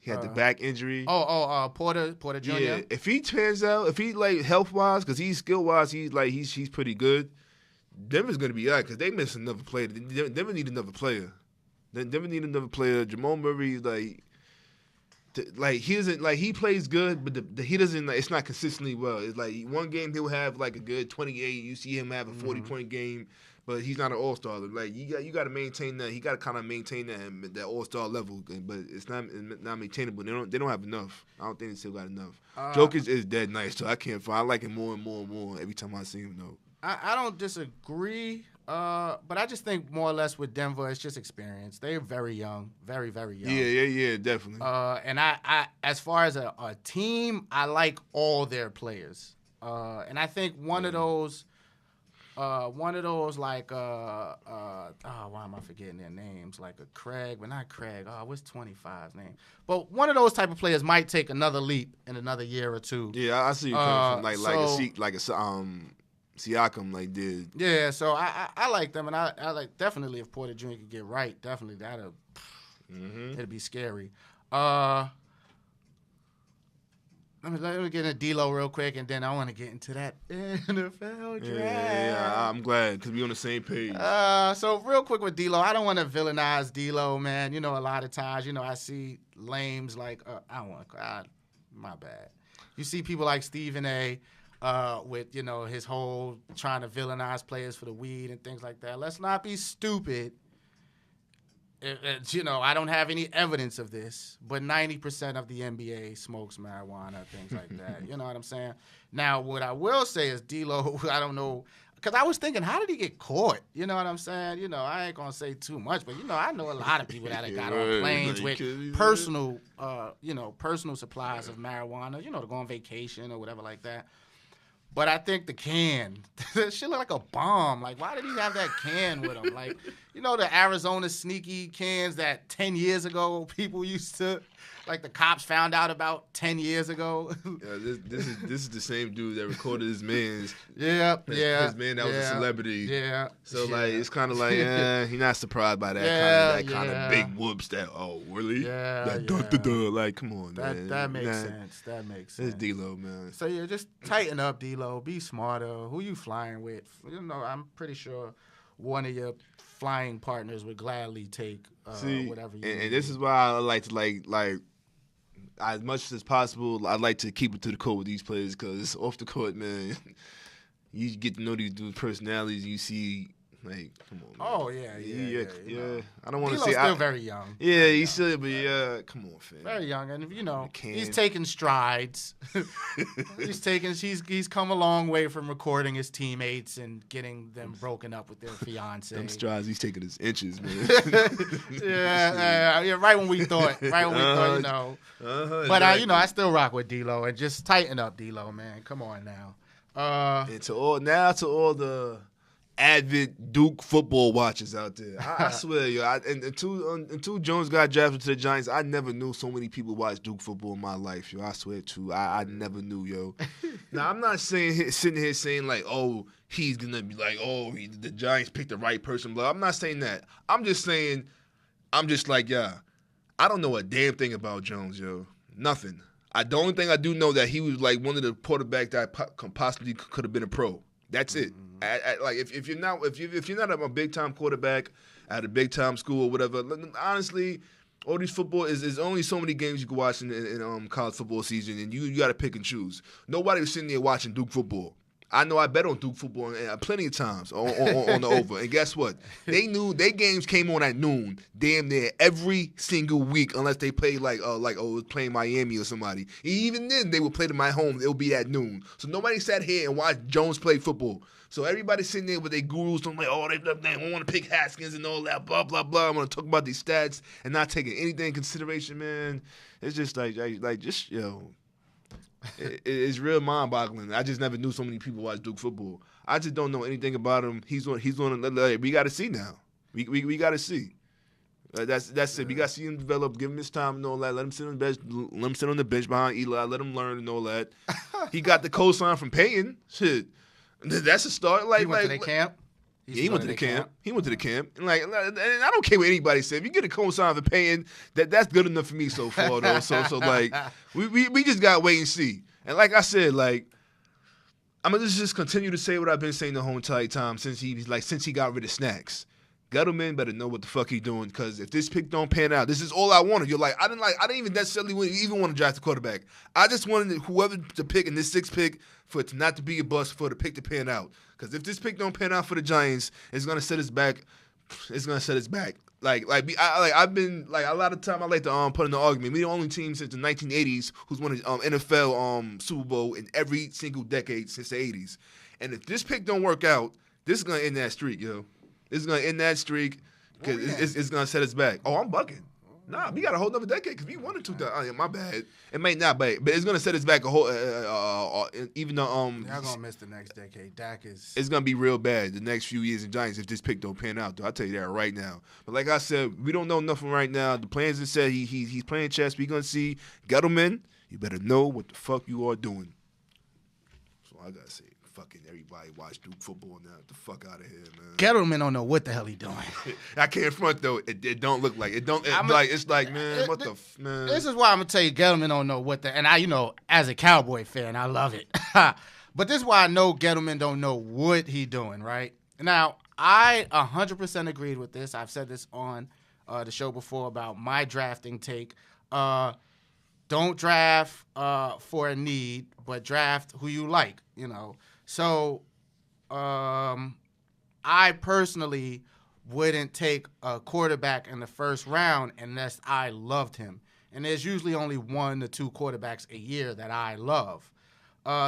He had the back injury. Porter Jr. Yeah, if he turns out, if he like health wise, because he's skill wise, he's pretty good. Denver's gonna be alright because they miss another player. Denver need another player. Denver need another player. Jamal Murray he doesn't he plays good, but he doesn't it's not consistently well. It's like one game he'll have like a good 28. You see him have a 40-point game. But he's not an all-star. Like you got to maintain that. He got to kind of maintain that all-star level. But it's not maintainable. They don't have enough. I don't think they still got enough. Jokic is dead nice, so I can't find. I like him more and more and more every time I see him. Though I don't disagree. But I just think more or less with Denver, it's just experience. They're very young, very very young. Yeah, definitely. And I as far as a team, I like all their players. And I think one of those like why am I forgetting their names? Like a Craig, but not Craig. What's 25's name? But one of those type of players might take another leap in another year or two. Yeah, I see you coming from like a Siakam did. Yeah, so I like them, and I like definitely if Porter Jr. could get right, definitely it'd be scary. Let me get into D-Lo real quick, and then I want to get into that NFL draft. Yeah, I'm glad because we're on the same page. So real quick with D-Lo, I don't want to villainize D-Lo, man. You know, a lot of times, I see lames like, my bad. You see people like Stephen A. With, his whole trying to villainize players for the weed and things like that. Let's not be stupid. I don't have any evidence of this, but 90% of the NBA smokes marijuana, things like that. You know what I'm saying? Now, what I will say is D-Lo, I don't know, because I was thinking, how did he get caught? You know what I'm saying? I ain't going to say too much, but, I know a lot of people that have got on planes with personal supplies of marijuana, to go on vacation or whatever like that. But I think the can, that shit look like a bomb. Like, why did he have that can with him? Like, the Arizona sneaky cans that 10 years ago people used to, like the cops found out about 10 years ago. Yeah, this is the same dude that recorded his man's. His man that was a celebrity. Yeah. So it's kind of like he's not surprised by that kind of big whoops that really like come on man. That makes sense. That makes sense. It's D-Lo, man. So just tighten up, D-Lo. Be smarter. Who you flying with? I'm pretty sure one of your flying partners would gladly take whatever you need. And this is why I like to like as much as possible, I'd like to keep it to the court with these players because off the court, man, you get to know these dudes' personalities. You see, like, come on, man. Oh yeah. I don't want to D'Lo's say still very young. Yeah, he's still, but yeah, come on, fam. Very young, and he's Can. taking strides. He's come a long way from recording his teammates and getting them broken up with their fiance. Them strides he's taking his inches, man. yeah. Right when we thought, But exactly. I still rock with D'Lo, and just tighten up, D'Lo, man. Come on now. And to all the avid Duke football watchers out there, I swear, yo, until Jones got drafted to the Giants, I never knew so many people watch Duke football in my life, yo. I swear to, I never knew, yo. Now I'm not sitting here saying like, oh, he's gonna be like, oh, the Giants picked the right person. Blah. I'm not saying that. I'm just like, yeah, I don't know a damn thing about Jones, yo. Nothing. The only thing I do know that he was like one of the quarterbacks that possibly could have been a pro. That's it. Like if you're not a big time quarterback at a big time school or whatever, honestly, all these football is only so many games you can watch in college football season, and you got to pick and choose. Nobody was sitting there watching Duke football. I know I bet on Duke football plenty of times on the over. And guess what? They knew their games came on at noon, damn near every single week, unless they played playing Miami or somebody. Even then, they would play them at home. It would be at noon. So nobody sat here and watched Jones play football. So everybody's sitting there with their gurus, talking like, oh, they want to pick Haskins and all that, blah, blah, blah. I'm going to talk about these stats and not taking anything in consideration, man. It's just it's real mind-boggling. I just never knew so many people watch Duke football. I just don't know anything about him. He's on. We got to see now. We got to see. That's it. We got to see him develop. Give him his time and all that. Let him sit on the bench. Let him sit on the bench behind Eli. Let him learn and all that. He got the cosign from Payton. Shit, that's a start. Like he went to their camp. Yeah, he went to the camp. He went to the camp. And I don't care what anybody said. If you get a cosign for Payton, that's good enough for me so far, though. So we just got to wait and see. And like I said, I'm gonna just continue to say what I've been saying the whole entire time since he got rid of Snacks. Gettleman better know what the fuck he's doing, because if this pick don't pan out, this is all I wanted. I didn't even necessarily want to draft a quarterback. I just wanted whoever to pick in this sixth pick for it to not to be a bust, for the pick to pan out. Because if this pick don't pan out for the Giants, it's gonna set us back. It's gonna set us back. I've been a lot of time I like to put in the argument. We the only team since the 1980s who's won an NFL Super Bowl in every single decade since the 80s. And if this pick don't work out, this is gonna end that streak, yo. This is gonna end that streak because it's gonna set us back. Oh, I'm bugging. Nah, we got a whole other decade because we won it 2000. My bad. It may not be, but it's gonna set us back a whole. Even though y'all gonna miss the next decade. Dak is. It's gonna be real bad the next few years in Giants if this pick don't pan out. Though I'll tell you that right now. But like I said, we don't know nothing right now. The plans that said he's playing chess. We gonna see Gettleman. You better know what the fuck you are doing. So I gotta say. Fucking everybody watch Duke football now. Get the fuck out of here, man. Gettleman don't know what the hell he doing. I can't front though. It don't look like it. Don't man. Man. This is why I'm gonna tell you, Gettleman don't know what the. And I, as a Cowboy fan, I love it. But this is why I know Gettleman don't know what he doing. Right now, I 100% agreed with this. I've said this on the show before about my drafting take. Don't draft for a need, but draft who you like. So, I personally wouldn't take a quarterback in the first round unless I loved him. And there's usually only 1 to 2 quarterbacks a year that I love.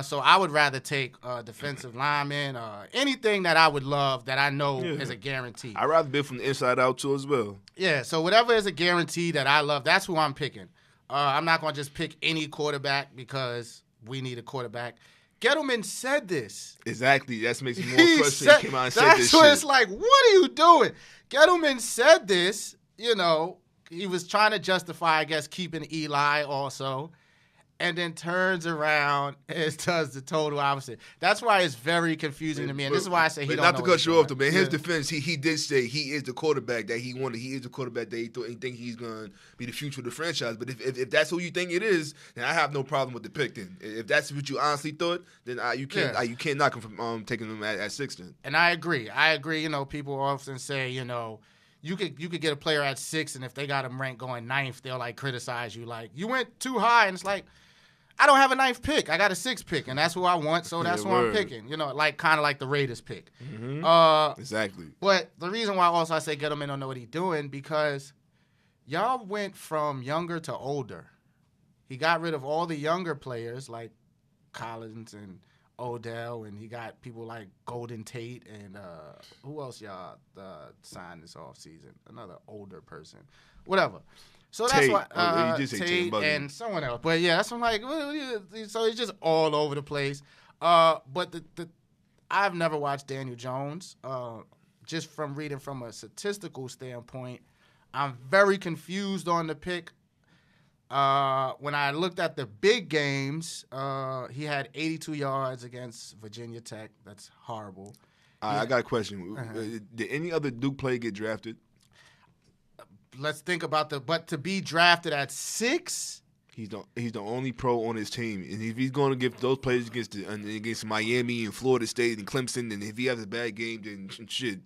So I would rather take a defensive lineman, anything that I would love that I know is a guarantee. I'd rather be from the inside out too as well. Yeah, so whatever is a guarantee that I love, that's who I'm picking. I'm not going to just pick any quarterback because we need a quarterback. Gettleman said this. Exactly. That makes me more frustrated. He came out and said this shit. That's what it's like. What are you doing? Gettleman said this. He was trying to justify, I guess, keeping Eli also. And then turns around and does the total opposite. That's why it's very confusing to me. And this is why I say he don't know. Not to cut you off, though, man. In his defense, he did say he is the quarterback that he wanted. He is the quarterback that he think he's going to be the future of the franchise. But if that's who you think it is, then I have no problem with the pick. Then if that's what you honestly thought, then you can't knock him from taking him at 6. Then. And I agree. People often say you could get a player at 6, and if they got him ranked going 9th, they'll like criticize you like you went too high, and it's like I don't have a 9th pick. I got a 6th pick, and that's who I want, so that's who I'm picking. You know, like kind of like the Raiders pick. Exactly. But the reason why also I say Gettleman don't know what he's doing because y'all went from younger to older. He got rid of all the younger players like Collins and Odell, and he got people like Golden Tate and who else y'all signed this offseason? Another older person. Whatever. So that's Tate. why You just say Tate Tate and someone else. But yeah, that's what I'm like. So it's just all over the place. But I've never watched Daniel Jones. Just from reading from a statistical standpoint, I'm very confused on the pick. When I looked at the big games, he had 82 yards against Virginia Tech. That's horrible. I got a question. Did any other Duke player get drafted? Let's think about but to be drafted at 6? He's the only pro on his team, and if he's going to give those players against Miami and Florida State and Clemson, and if he has a bad game, then shit,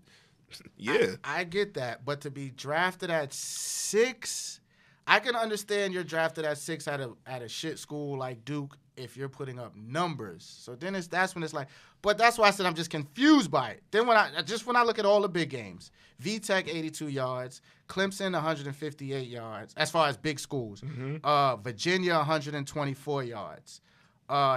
yeah. I get that, but to be drafted at 6, I can understand you're drafted at 6 at a shit school like Duke if you're putting up numbers. So then that's when it's like, but that's why I said I'm just confused by it. Then when I look at all the big games, VTech 82 yards, Clemson 158 yards as far as big schools. Virginia 124 yards.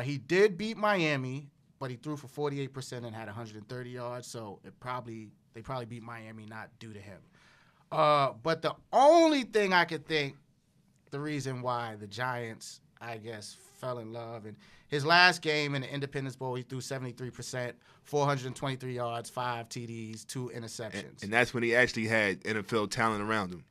He did beat Miami, but he threw for 48% and had 130 yards. So they probably beat Miami not due to him. But the only thing I could think, the reason why the Giants, I guess, fell in love, and his last game in the Independence Bowl, he threw 73%, 423 yards, 5 TDs, 2 interceptions. And that's when he actually had NFL talent around him.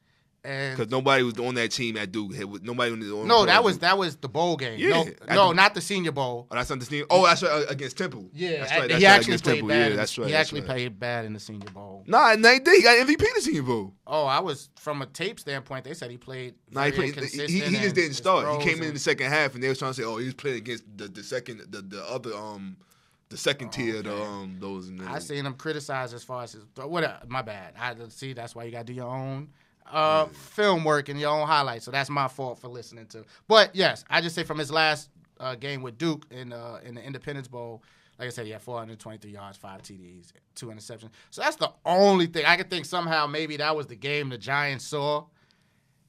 And because nobody was on that team at Duke. Nobody on the no, that was the bowl game. Yeah, no, not the Senior Bowl. Oh, that's not the Senior. Oh, that's right, against Temple. Yeah, that's right. He actually played Temple. bad. Yeah, that's right. He actually played bad in the Senior Bowl. Nah, he did. He got MVP in the Senior Bowl. Oh, I was from a tape standpoint. They said he played. Nah, he just didn't start. He came in the second half, and they was trying to say, "Oh, he was playing against the second tier, those." And I seen him criticized as far as his. My bad. See. That's why you got to do your own. Film work and your own highlights, so that's my fault for listening to. But yes, I just say from his last game with Duke in the Independence Bowl, like I said, he had 423 yards, 5 TDs, 2 interceptions. So that's the only thing I could think. Somehow maybe that was the game the Giants saw,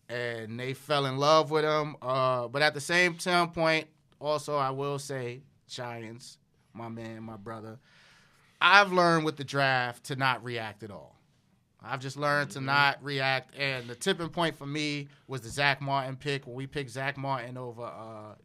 and they fell in love with him. But at the same point, also I will say, Giants, my man, my brother, I've learned with the draft to not react at all. I've just learned to not react, and the tipping point for me was the Zach Martin pick. When we picked Zach Martin over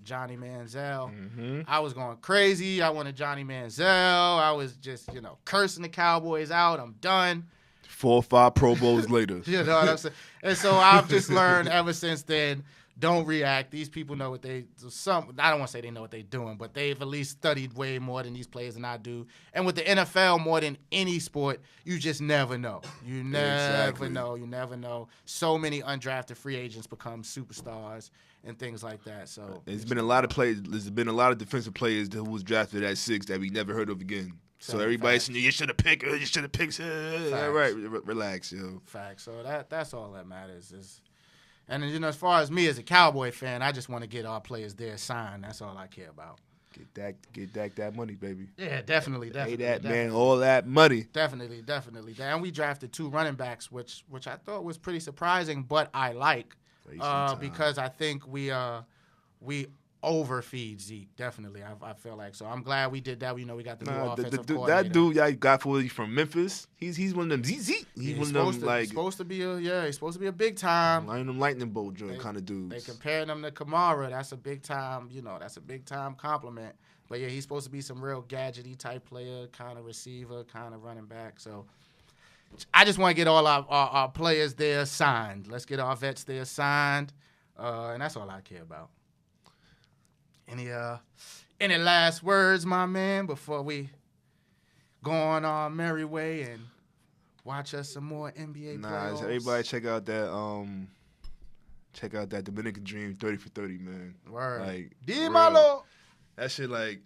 Johnny Manziel, I was going crazy. I wanted Johnny Manziel. I was just, cursing the Cowboys out. I'm done. 4 or 5 Pro Bowls later. You know what I'm saying? And so I've just learned ever since then, don't react. These people know what I don't want to say they know what they're doing, but they've at least studied way more than these players than I do. And with the NFL, more than any sport, you just never know. You never know. You never know. So many undrafted free agents become superstars and things like that. So there's been a lot of players. There's been a lot of defensive players who was drafted at 6 that we never heard of again. So everybody's saying, you should have picked. You should have picked. All right, relax, yo. Facts. So that's all that matters is. And, as far as me as a Cowboy fan, I just want to get our players there signed. That's all I care about. Get that money, baby. Yeah, definitely. Pay that, man, all that money. Definitely. And we drafted 2 running backs, which I thought was pretty surprising, but I like because I think we overfeed Zeke. Definitely, I feel like. So I'm glad we did that. We got the new offensive coordinator. That dude y'all got from Memphis. He's one of them Zeke. He's one of them he's supposed to be a big time. Lightning bolt joint kind of dudes. They comparing him to Kamara. That's a big time. That's a big time compliment. But yeah, he's supposed to be some real gadgety type player, kind of receiver, kind of running back. So I just want to get all our players there signed. Let's get our vets there signed, and that's all I care about. Any last words, my man, before we go on our merry way and watch us some more NBA playoffs? So everybody check out that Dominican Dream 30 for 30, man. Word. Like, Dímalo. That shit, like,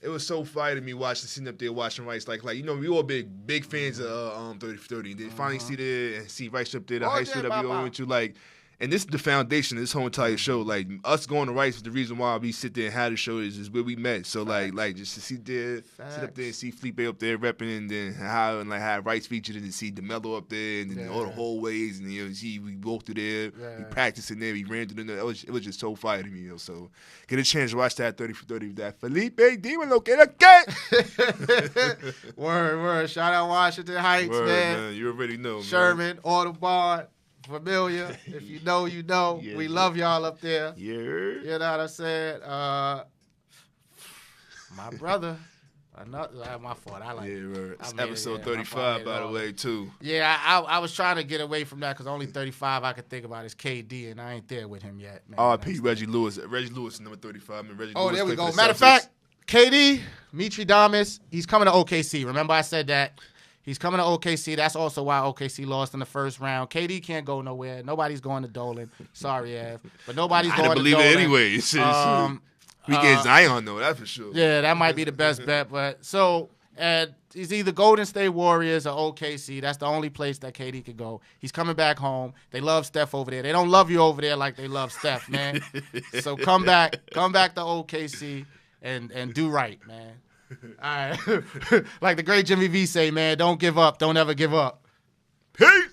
It was so fire to me sitting up there watching Rice. Like you know, we all big fans of 30 for 30. Then finally see Rice up there, the high school that we all went to. Like, and this is the foundation of this whole entire show. Like us going to Rice was the reason why we sit there and had the show is where we met. So like just to sit up there and see Felipe up there repping, and then how Rice featured, and see DeMello up there, and then all the hallways, and we walked through there, we practiced in there, we ran through there. It was just so fire to me. So get a chance to watch that 30 for 30 with that Felipe Dímelo que la que. Word. Shout out Washington Heights, man. You already know, Sherman, Audubon. Familiar. If you know, you know. Yeah, we love y'all up there. Yeah. You know what I'm saying? My brother. My fault. It's episode 35, by the way, too. Yeah, I was trying to get away from that because only 35 I could think about is KD, and I ain't there with him yet. R.I.P. Reggie Lewis. Reggie Lewis, number 35. Reggie Lewis there we go. the Matter of fact, KD, Mitri Damas, he's coming to OKC. Remember I said that? He's coming to OKC. That's also why OKC lost in the first round. KD can't go nowhere. Nobody's going to Dolan. Sorry, Ev. But nobody's going to Dolan. I didn't believe it anyway. We get Zion, though. That's for sure. Yeah, that might be the best bet. But it's either Golden State Warriors or OKC. That's the only place that KD could go. He's coming back home. They love Steph over there. They don't love you over there like they love Steph, man. So come back to OKC and do right, man. All right. Like the great Jimmy V say, man, don't give up. Don't ever give up. Peace.